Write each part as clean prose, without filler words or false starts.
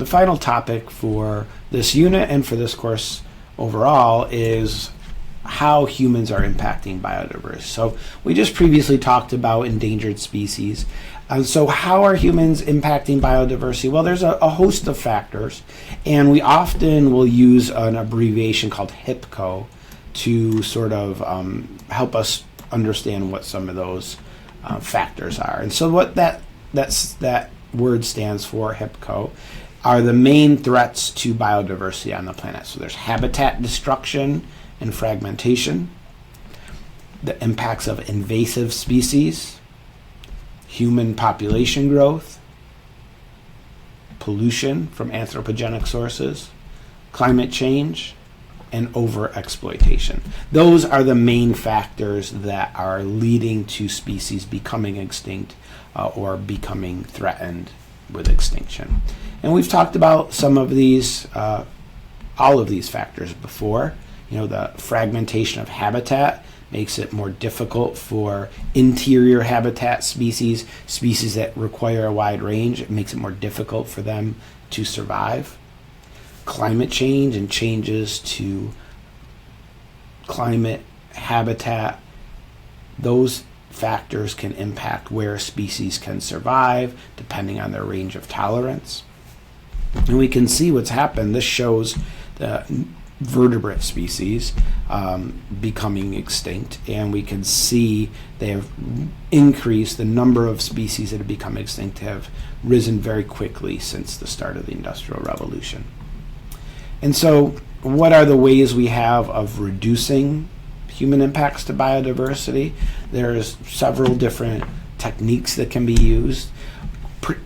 the final topic for this unit and for this course overall is how humans are impacting biodiversity. So we just previously talked about endangered species. So how are humans impacting biodiversity? Well, there's a host of factors, and we often will use an abbreviation called HIPCO to sort of help us understand what some of those factors are. And so what that word stands for, HIPCO, are the main threats to biodiversity on the planet. So there's habitat destruction and fragmentation, the impacts of invasive species, human population growth, pollution from anthropogenic sources, climate change, and overexploitation. Those are the main factors that are leading to species becoming extinct or becoming threatened with extinction. And we've talked about some of these, all of these factors before. You know, the fragmentation of habitat makes it more difficult for interior habitat species that require a wide range. It makes it more difficult for them to survive. Climate change and changes to climate, habitat, those factors can impact where species can survive depending on their range of tolerance. And we can see what's happened. This shows the vertebrate species becoming extinct, and we can see they have increased. The number of species that have become extinct have risen very quickly since the start of the Industrial Revolution. And so what are the ways we have of reducing human impacts to biodiversity? There's several different techniques that can be used.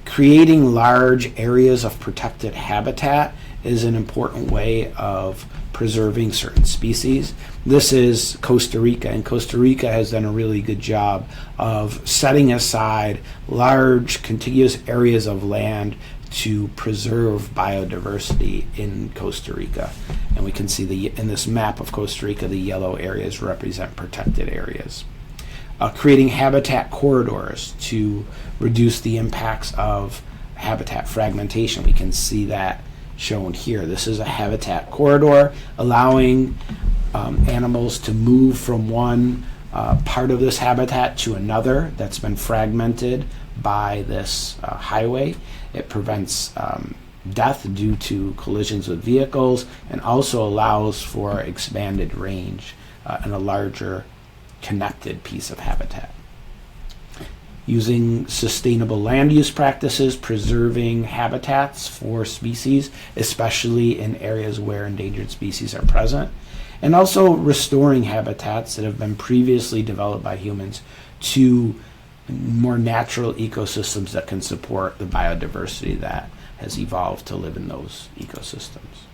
Creating large areas of protected habitat is an important way of preserving certain species. This is Costa Rica, and Costa Rica has done a really good job of setting aside large contiguous areas of land to preserve biodiversity in Costa Rica. And we can see in this map of Costa Rica, the yellow areas represent protected areas. Creating habitat corridors to reduce the impacts of habitat fragmentation. We can see that shown here. This is a habitat corridor allowing animals to move from one part of this habitat to another that's been fragmented by this highway. It prevents death due to collisions with vehicles and also allows for expanded range and a larger connected piece of habitat. Using sustainable land use practices, preserving habitats for species, especially in areas where endangered species are present, and also restoring habitats that have been previously developed by humans to more natural ecosystems that can support the biodiversity that has evolved to live in those ecosystems.